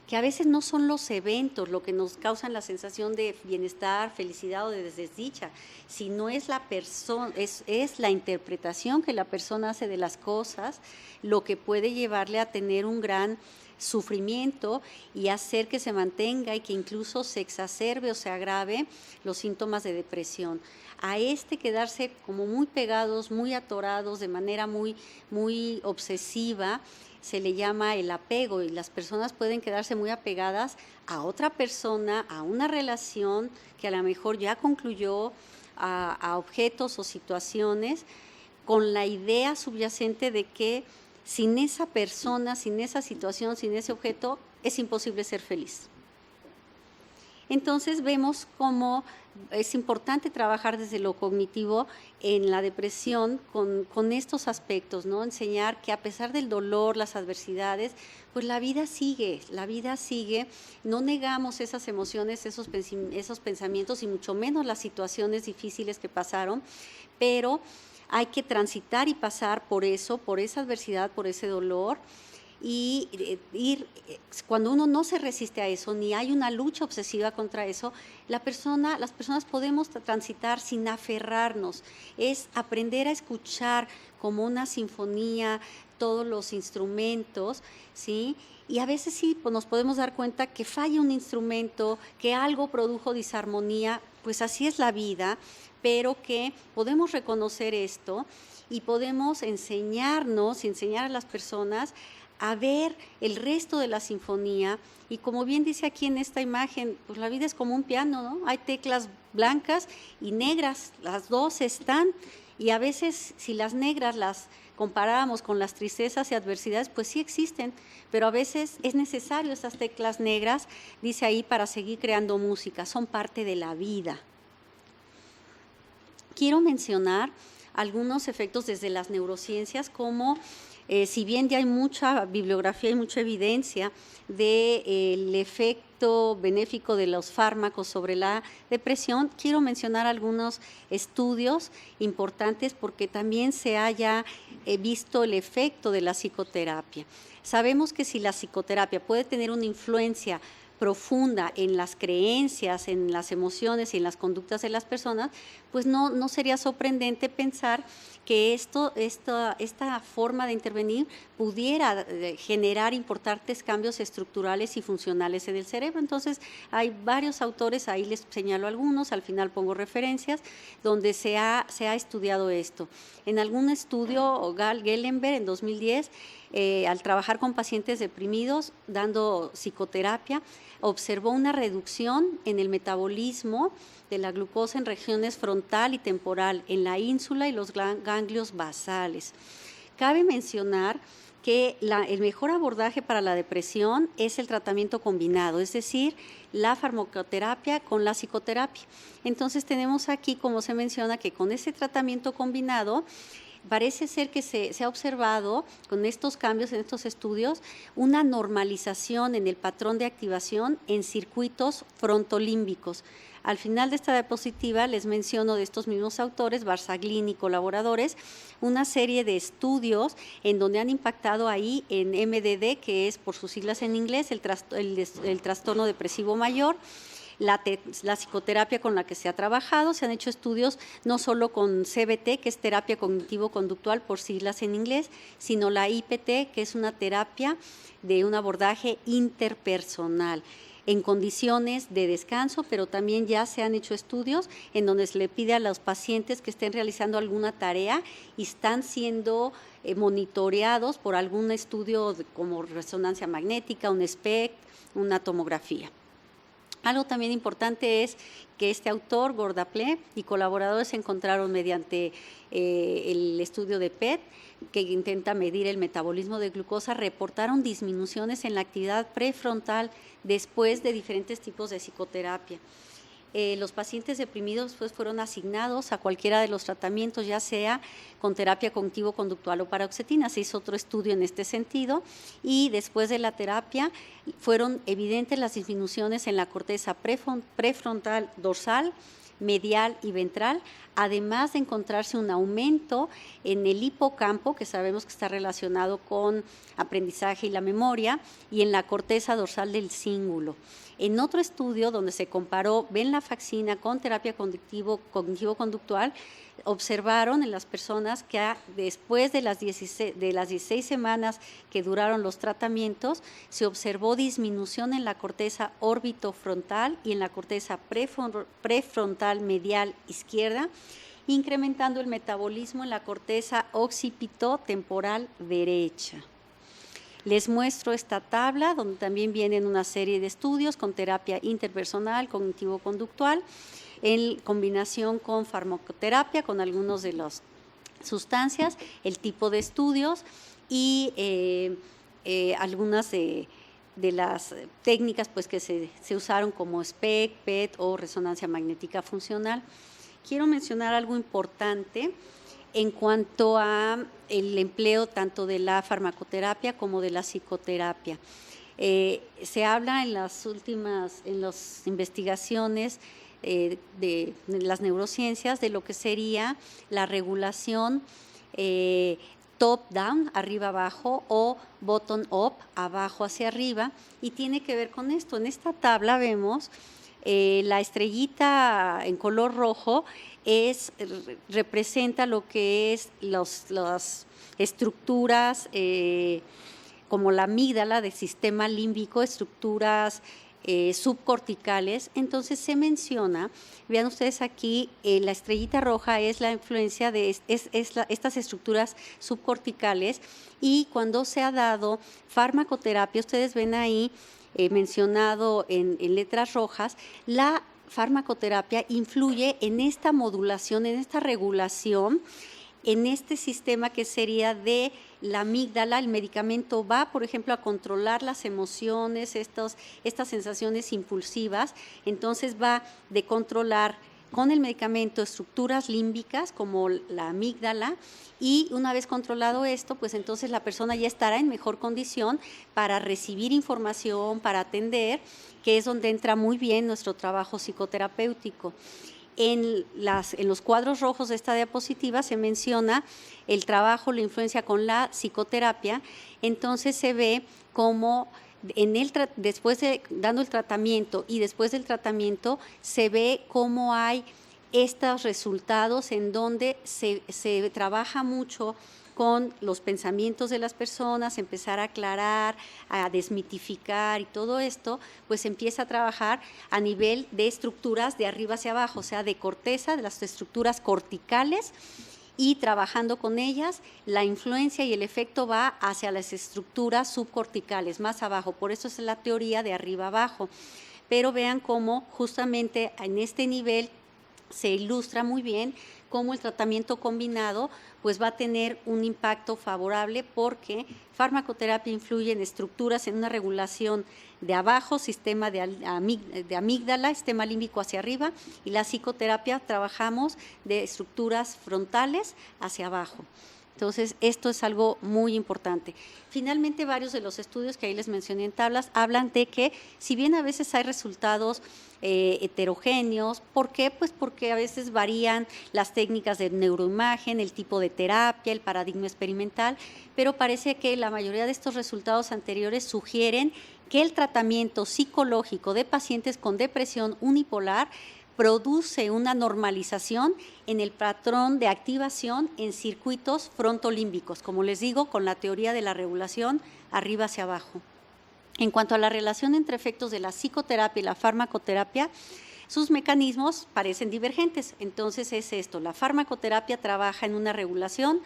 Speaker 1: que a veces no son los eventos lo que nos causan la sensación de bienestar, felicidad o de desdicha, sino es la persona, es la interpretación que la persona hace de las cosas lo que puede llevarle a tener un gran sufrimiento y hacer que se mantenga y que incluso se exacerbe o se agrave los síntomas de depresión. A quedarse como muy pegados, muy atorados, de manera muy obsesiva, se le llama el apego, y las personas pueden quedarse muy apegadas a otra persona, a una relación que a lo mejor ya concluyó, a objetos o situaciones, con la idea subyacente de que sin esa persona, sin esa situación, sin ese objeto, es imposible ser feliz. Entonces vemos cómo es importante trabajar desde lo cognitivo en la depresión con estos aspectos, ¿no? Enseñar que a pesar del dolor, las adversidades, pues la vida sigue, no negamos esas emociones, esos pensamientos y mucho menos las situaciones difíciles que pasaron, pero hay que transitar y pasar por eso, por esa adversidad, por ese dolor, y cuando uno no se resiste a eso, ni hay una lucha obsesiva contra eso, las personas podemos transitar sin aferrarnos. Es aprender a escuchar como una sinfonía todos los instrumentos, ¿sí? Y a veces sí, pues nos podemos dar cuenta que falla un instrumento, que algo produjo disarmonía, pues así es la vida, pero que podemos reconocer esto y podemos enseñar a las personas a ver el resto de la sinfonía. Y como bien dice aquí en esta imagen, pues la vida es como un piano, ¿no? Hay teclas blancas y negras, las dos están, y a veces si las negras las comparamos con las tristezas y adversidades, pues sí existen, pero a veces es necesario esas teclas negras, dice ahí, para seguir creando música, son parte de la vida. Quiero mencionar algunos efectos desde las neurociencias, como si bien ya hay mucha bibliografía y mucha evidencia del efecto benéfico de los fármacos sobre la depresión, quiero mencionar algunos estudios importantes porque también se haya visto el efecto de la psicoterapia. Sabemos que si la psicoterapia puede tener una influencia profunda en las creencias, en las emociones y en las conductas de las personas, pues no sería sorprendente pensar que esta forma de intervenir pudiera generar importantes cambios estructurales y funcionales en el cerebro. Entonces, hay varios autores, ahí les señalo algunos, al final pongo referencias, donde se ha estudiado esto. En algún estudio, Gellenberg en 2010, al trabajar con pacientes deprimidos, dando psicoterapia, observó una reducción en el metabolismo de la glucosa en regiones frontal y temporal, en la ínsula y los ganglios basales. Cabe mencionar que el mejor abordaje para la depresión es el tratamiento combinado, es decir, la farmacoterapia con la psicoterapia. Entonces tenemos aquí, como se menciona, que con ese tratamiento combinado parece ser que se ha observado con estos cambios en estos estudios una normalización en el patrón de activación en circuitos frontolímbicos. Al final de esta diapositiva les menciono de estos mismos autores, Barzaglini y colaboradores, una serie de estudios en donde han impactado ahí en MDD, que es por sus siglas en inglés, el trastorno depresivo mayor. La psicoterapia con la que se ha trabajado, se han hecho estudios no solo con CBT, que es terapia cognitivo-conductual por siglas en inglés, sino la IPT, que es una terapia de un abordaje interpersonal en condiciones de descanso, pero también ya se han hecho estudios en donde se le pide a los pacientes que estén realizando alguna tarea y están siendo monitoreados por algún estudio como resonancia magnética, un SPECT, una tomografía. Algo también importante es que este autor, Gordaple, y colaboradores encontraron mediante el estudio de PET, que intenta medir el metabolismo de glucosa, reportaron disminuciones en la actividad prefrontal después de diferentes tipos de psicoterapia. Los pacientes deprimidos pues, fueron asignados a cualquiera de los tratamientos, ya sea con terapia cognitivo-conductual o paroxetina. Se hizo otro estudio en este sentido y después de la terapia fueron evidentes las disminuciones en la corteza prefrontal dorsal, medial y ventral, además de encontrarse un aumento en el hipocampo, que sabemos que está relacionado con aprendizaje y la memoria, y en la corteza dorsal del cíngulo. En otro estudio donde se comparó venlafaxina con terapia cognitivo-conductual, observaron en las personas que después de las 16 semanas que duraron los tratamientos, se observó disminución en la corteza órbitofrontal y en la corteza prefrontal medial izquierda, incrementando el metabolismo en la corteza occipitotemporal derecha. Les muestro esta tabla donde también vienen una serie de estudios con terapia interpersonal, cognitivo-conductual, en combinación con farmacoterapia, con algunas de las sustancias, el tipo de estudios y algunas de las técnicas pues, que se usaron como SPECT, PET o resonancia magnética funcional. Quiero mencionar algo importante en cuanto a el empleo tanto de la farmacoterapia como de la psicoterapia. Se habla en las investigaciones de las neurociencias de lo que sería la regulación top-down, arriba-abajo, o bottom-up, abajo hacia arriba, y tiene que ver con esto. En esta tabla vemos la estrellita en color rojo representa lo que es las estructuras como la amígdala del sistema límbico, estructuras subcorticales. Entonces se menciona, vean ustedes aquí, la estrellita roja es la influencia de estas estructuras subcorticales, y cuando se ha dado farmacoterapia, ustedes ven ahí mencionado en letras rojas, la farmacoterapia influye en esta modulación, en esta regulación, en este sistema que sería de la amígdala. El medicamento va, por ejemplo, a controlar las emociones, estas sensaciones impulsivas. Entonces va de controlar con el medicamento estructuras límbicas como la amígdala, y una vez controlado esto, pues entonces la persona ya estará en mejor condición para recibir información, para atender, que es donde entra muy bien nuestro trabajo psicoterapéutico. En los cuadros rojos de esta diapositiva se menciona el trabajo, la influencia con la psicoterapia. Entonces se ve cómo después de dando el tratamiento y después del tratamiento se ve cómo hay estos resultados en donde se trabaja mucho con los pensamientos de las personas, empezar a aclarar, a desmitificar, y todo esto pues empieza a trabajar a nivel de estructuras de arriba hacia abajo, o sea, de corteza, de las estructuras corticales, y trabajando con ellas, la influencia y el efecto va hacia las estructuras subcorticales, más abajo. Por eso es la teoría de arriba abajo. Pero vean cómo justamente en este nivel se ilustra muy bien cómo el tratamiento combinado pues va a tener un impacto favorable, porque farmacoterapia influye en estructuras, en una regulación de abajo, sistema de amígdala, sistema límbico hacia arriba, y la psicoterapia trabajamos de estructuras frontales hacia abajo. Entonces, esto es algo muy importante. Finalmente, varios de los estudios que ahí les mencioné en tablas hablan de que, si bien a veces hay resultados heterogéneos, ¿por qué? Pues porque a veces varían las técnicas de neuroimagen, el tipo de terapia, el paradigma experimental, pero parece que la mayoría de estos resultados anteriores sugieren que el tratamiento psicológico de pacientes con depresión unipolar produce una normalización en el patrón de activación en circuitos frontolímbicos, como les digo, con la teoría de la regulación arriba hacia abajo. En cuanto a la relación entre efectos de la psicoterapia y la farmacoterapia, sus mecanismos parecen divergentes. Entonces es esto: la farmacoterapia trabaja en una regulación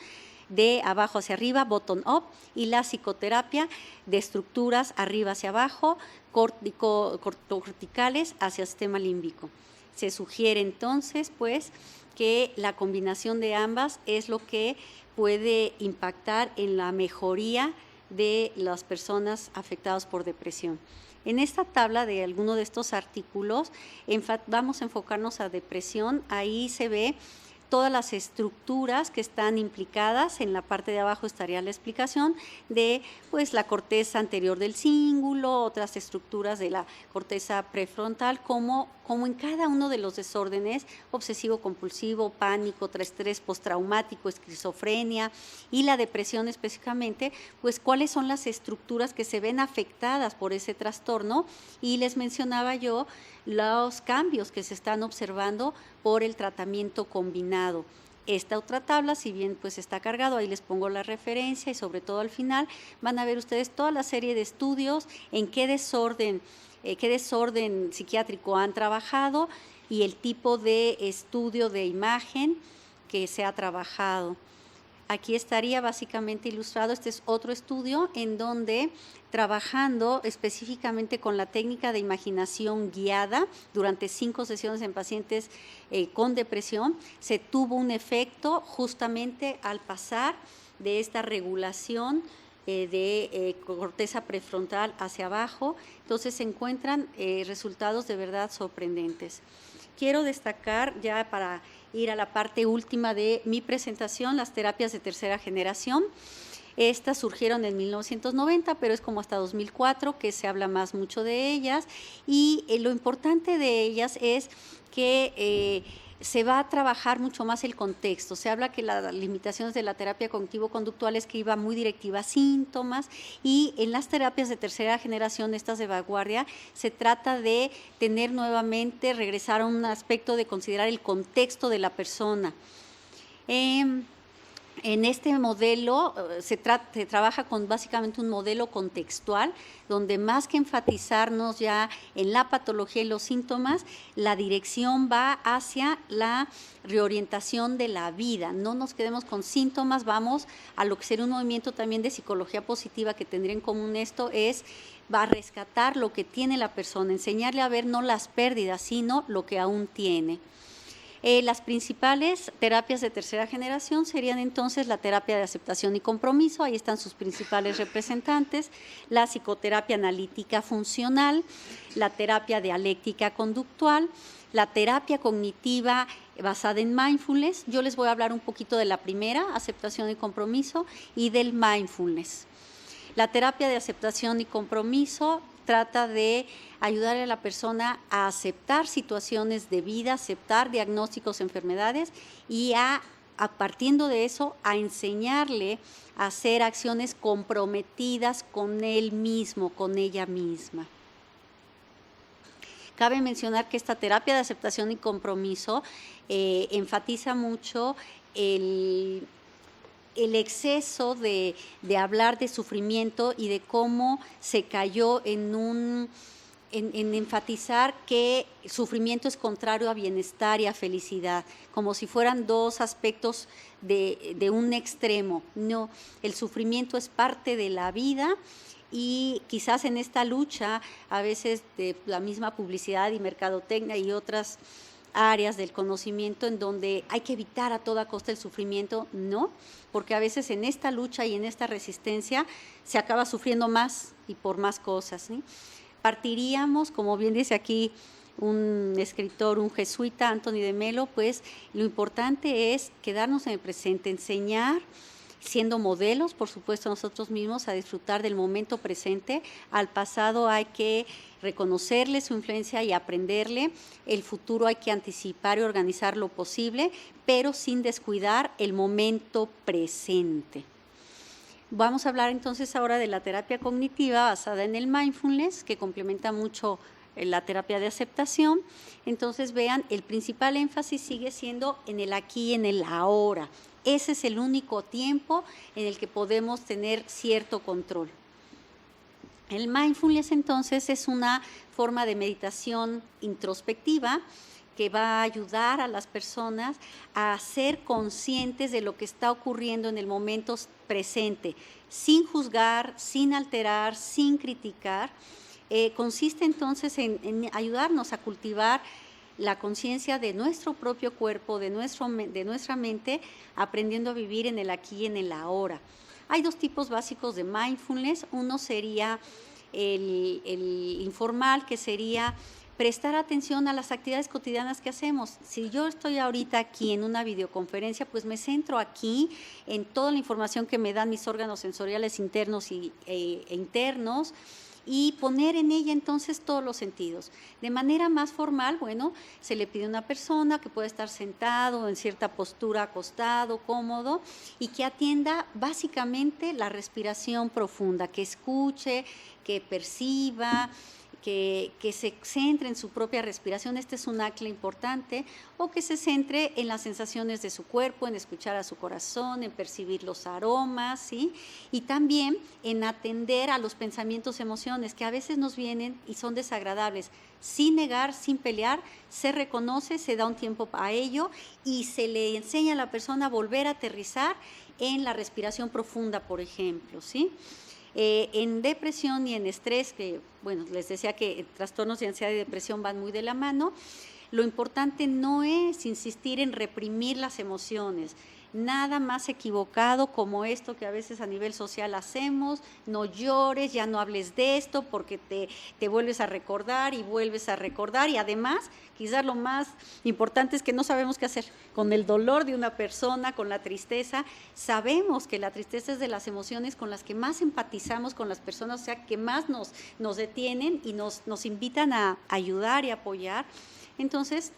Speaker 1: de abajo hacia arriba, bottom up, y la psicoterapia de estructuras arriba hacia abajo, corticales hacia el sistema límbico. Se sugiere entonces pues que la combinación de ambas es lo que puede impactar en la mejoría de las personas afectadas por depresión. En esta tabla de alguno de estos artículos vamos a enfocarnos a depresión. Ahí se ve todas las estructuras que están implicadas. En la parte de abajo estaría la explicación de pues, la corteza anterior del cíngulo, otras estructuras de la corteza prefrontal, como en cada uno de los desórdenes, obsesivo-compulsivo, pánico, estrés postraumático, esquizofrenia y la depresión específicamente, pues cuáles son las estructuras que se ven afectadas por ese trastorno. Y les mencionaba yo los cambios que se están observando por el tratamiento combinado. Esta otra tabla, si bien pues está cargado, ahí les pongo la referencia y sobre todo al final van a ver ustedes toda la serie de estudios en qué desorden psiquiátrico han trabajado y el tipo de estudio de imagen que se ha trabajado. Aquí estaría básicamente ilustrado, este es otro estudio en donde trabajando específicamente con la técnica de imaginación guiada durante 5 sesiones en pacientes con depresión, se tuvo un efecto justamente al pasar de esta regulación de corteza prefrontal hacia abajo. Entonces se encuentran resultados de verdad sorprendentes. Quiero destacar, ya para ir a la parte última de mi presentación, las terapias de tercera generación. Estas surgieron en 1990, pero es como hasta 2004 que se habla mucho de ellas, y lo importante de ellas es que se va a trabajar mucho más el contexto. Se habla que las limitaciones de la terapia cognitivo-conductual es que iba muy directiva a síntomas, y en las terapias de tercera generación, estas de vanguardia, se trata de tener nuevamente, regresar a un aspecto de considerar el contexto de la persona. En este modelo se trabaja con básicamente un modelo contextual, donde más que enfatizarnos ya en la patología y los síntomas, la dirección va hacia la reorientación de la vida. No nos quedemos con síntomas, vamos a lo que sería un movimiento también de psicología positiva que tendría en común esto, va a rescatar lo que tiene la persona, enseñarle a ver no las pérdidas, sino lo que aún tiene. Las principales terapias de tercera generación serían entonces la terapia de aceptación y compromiso, ahí están sus principales representantes, la psicoterapia analítica funcional, la terapia dialéctica conductual, la terapia cognitiva basada en mindfulness. Yo les voy a hablar un poquito de la primera, aceptación y compromiso, y del mindfulness. La terapia de aceptación y compromiso trata de ayudar a la persona a aceptar situaciones de vida, aceptar diagnósticos, enfermedades, y partiendo de eso, a enseñarle a hacer acciones comprometidas con él mismo, con ella misma. Cabe mencionar que esta terapia de aceptación y compromiso enfatiza mucho el exceso de hablar de sufrimiento y de cómo se cayó en enfatizar que sufrimiento es contrario a bienestar y a felicidad, como si fueran dos aspectos de un extremo. No, el sufrimiento es parte de la vida, y quizás en esta lucha, a veces de la misma publicidad y mercadotecnia y otras áreas del conocimiento en donde hay que evitar a toda costa el sufrimiento, no, porque a veces en esta lucha y en esta resistencia se acaba sufriendo más y por más cosas, ¿sí? Partiríamos, como bien dice aquí un escritor, un jesuita, Anthony de Melo, pues lo importante es quedarnos en el presente, enseñar, siendo modelos, por supuesto, nosotros mismos, a disfrutar del momento presente. Al pasado hay que reconocerle su influencia y aprenderle. El futuro hay que anticipar y organizar lo posible, pero sin descuidar el momento presente. Vamos a hablar entonces ahora de la terapia cognitiva basada en el mindfulness, que complementa mucho la terapia de aceptación. Entonces vean, el principal énfasis sigue siendo en el aquí y en el ahora. Ese es el único tiempo en el que podemos tener cierto control. El mindfulness entonces es una forma de meditación introspectiva que va a ayudar a las personas a ser conscientes de lo que está ocurriendo en el momento presente, sin juzgar, sin alterar, sin criticar. Consiste entonces en ayudarnos a cultivar la conciencia de nuestro propio cuerpo, de nuestra mente, aprendiendo a vivir en el aquí y en el ahora. Hay dos tipos básicos de mindfulness. Uno sería el informal, que sería prestar atención a las actividades cotidianas que hacemos. Si yo estoy ahorita aquí en una videoconferencia, pues me centro aquí en toda la información que me dan mis órganos sensoriales internos e internos, y poner en ella entonces todos los sentidos. De manera más formal, bueno, se le pide a una persona que pueda estar sentado en cierta postura, acostado, cómodo, y que atienda básicamente la respiración profunda, que escuche, que perciba, que se centre en su propia respiración. Este es un ancla importante, o que se centre en las sensaciones de su cuerpo, en escuchar a su corazón, en percibir los aromas, ¿sí? Y también en atender a los pensamientos, emociones que a veces nos vienen y son desagradables. Sin negar, sin pelear, se reconoce, se da un tiempo a ello y se le enseña a la persona a volver a aterrizar en la respiración profunda, por ejemplo, ¿sí? En depresión y en estrés, que bueno, les decía que trastornos de ansiedad y depresión van muy de la mano, lo importante no es insistir en reprimir las emociones. Nada más equivocado como esto que a veces a nivel social hacemos: no llores, ya no hables de esto, porque te vuelves a recordar y vuelves a recordar, y además quizás lo más importante es que no sabemos qué hacer con el dolor de una persona, con la tristeza. Sabemos que la tristeza es de las emociones con las que más empatizamos con las personas, o sea, que más nos detienen y nos invitan a ayudar y apoyar. Entonces,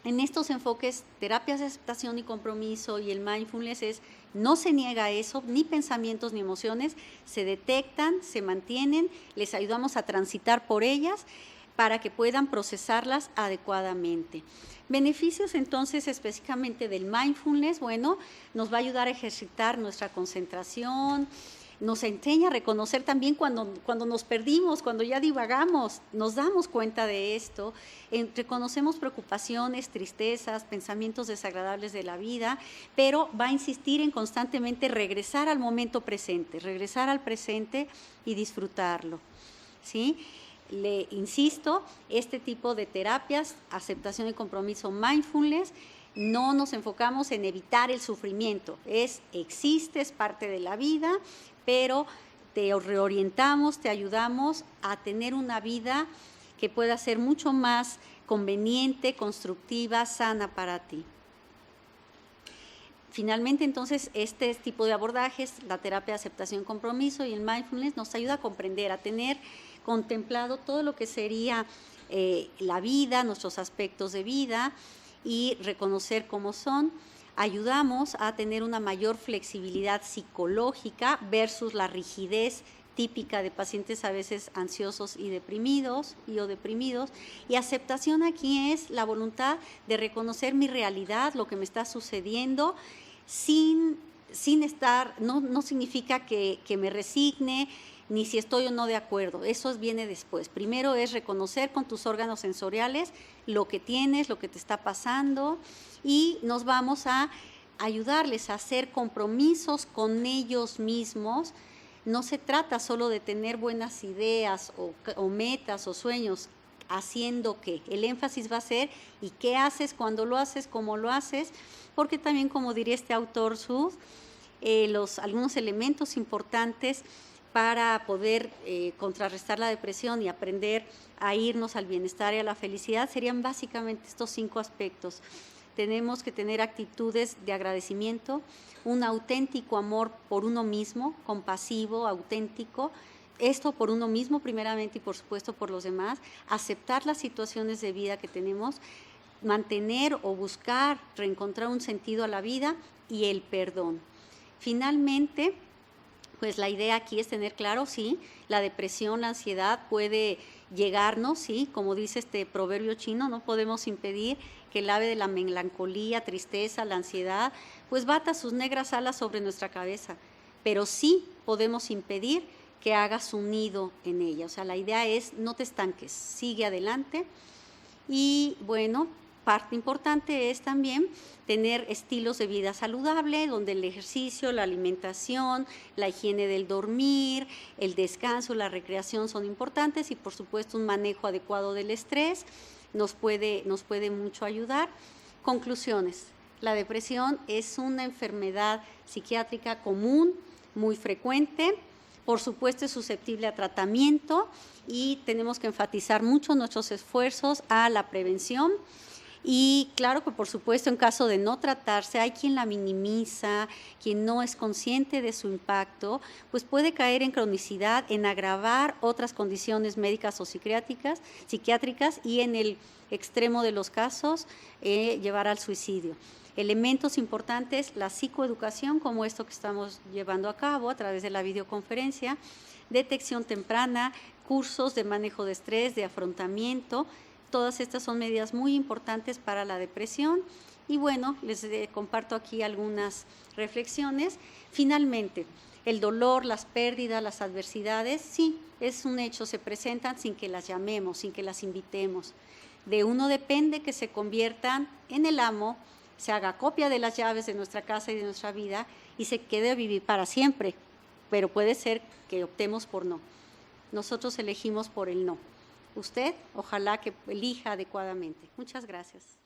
Speaker 1: en estos enfoques, terapias de aceptación y compromiso y el mindfulness, no se niega eso, ni pensamientos ni emociones, se detectan, se mantienen, les ayudamos a transitar por ellas para que puedan procesarlas adecuadamente. Beneficios entonces específicamente del mindfulness, bueno, nos va a ayudar a ejercitar nuestra concentración, nos enseña a reconocer también cuando nos perdimos, cuando ya divagamos, nos damos cuenta de esto, reconocemos preocupaciones, tristezas, pensamientos desagradables de la vida, pero va a insistir en constantemente regresar al momento presente, regresar al presente y disfrutarlo, ¿sí? Le insisto, este tipo de terapias, aceptación y compromiso, mindfulness, no nos enfocamos en evitar el sufrimiento, existe, es parte de la vida, pero te reorientamos, te ayudamos a tener una vida que pueda ser mucho más conveniente, constructiva, sana para ti. Finalmente, entonces, este tipo de abordajes, la terapia de aceptación y compromiso y el mindfulness, nos ayuda a comprender, a tener contemplado todo lo que sería la vida, nuestros aspectos de vida, y reconocer cómo son. Ayudamos a tener una mayor flexibilidad psicológica versus la rigidez típica de pacientes a veces ansiosos y deprimidos. Y aceptación aquí es la voluntad de reconocer mi realidad, lo que me está sucediendo, sin estar, no significa que me resigne, ni si estoy o no de acuerdo, eso viene después. Primero es reconocer con tus órganos sensoriales lo que tienes, lo que te está pasando, y nos vamos a ayudarles a hacer compromisos con ellos mismos. No se trata solo de tener buenas ideas o metas o sueños, haciendo que el énfasis va a ser y qué haces, cuándo lo haces, cómo lo haces, porque también, como diría este autor Sud, algunos elementos importantes para poder contrarrestar la depresión y aprender a irnos al bienestar y a la felicidad serían básicamente estos 5 aspectos. Tenemos que tener actitudes de agradecimiento, un auténtico amor por uno mismo, compasivo, auténtico, esto por uno mismo primeramente y por supuesto por los demás, aceptar las situaciones de vida que tenemos, mantener o buscar, reencontrar un sentido a la vida, y el perdón. Finalmente, pues la idea aquí es tener claro, sí, la depresión, la ansiedad puede llegarnos, sí, como dice este proverbio chino, no podemos impedir que el ave de la melancolía, tristeza, la ansiedad, pues bata sus negras alas sobre nuestra cabeza, pero sí podemos impedir que haga su nido en ella. O sea, la idea es no te estanques, sigue adelante. Y bueno, parte importante es también tener estilos de vida saludable, donde el ejercicio, la alimentación, la higiene del dormir, el descanso, la recreación son importantes, y por supuesto un manejo adecuado del estrés nos puede mucho ayudar. Conclusiones: la depresión es una enfermedad psiquiátrica común, muy frecuente, Por supuesto, es susceptible a tratamiento y tenemos que enfatizar mucho nuestros esfuerzos a la prevención. Y claro que, por supuesto, en caso de no tratarse, hay quien la minimiza, quien no es consciente de su impacto, pues puede caer en cronicidad, en agravar otras condiciones médicas o psiquiátricas y en el extremo de los casos, llevar al suicidio. Elementos importantes, la psicoeducación, como esto que estamos llevando a cabo a través de la videoconferencia, detección temprana, cursos de manejo de estrés, de afrontamiento. Todas estas son medidas muy importantes para la depresión y bueno, les comparto aquí algunas reflexiones. Finalmente, el dolor, las pérdidas, las adversidades, sí, es un hecho, se presentan sin que las llamemos, sin que las invitemos. De uno depende que se conviertan en el amo, se haga copia de las llaves de nuestra casa y de nuestra vida y se quede a vivir para siempre, pero puede ser que optemos por no. Nosotros elegimos por el no. Usted, ojalá que elija adecuadamente. Muchas gracias.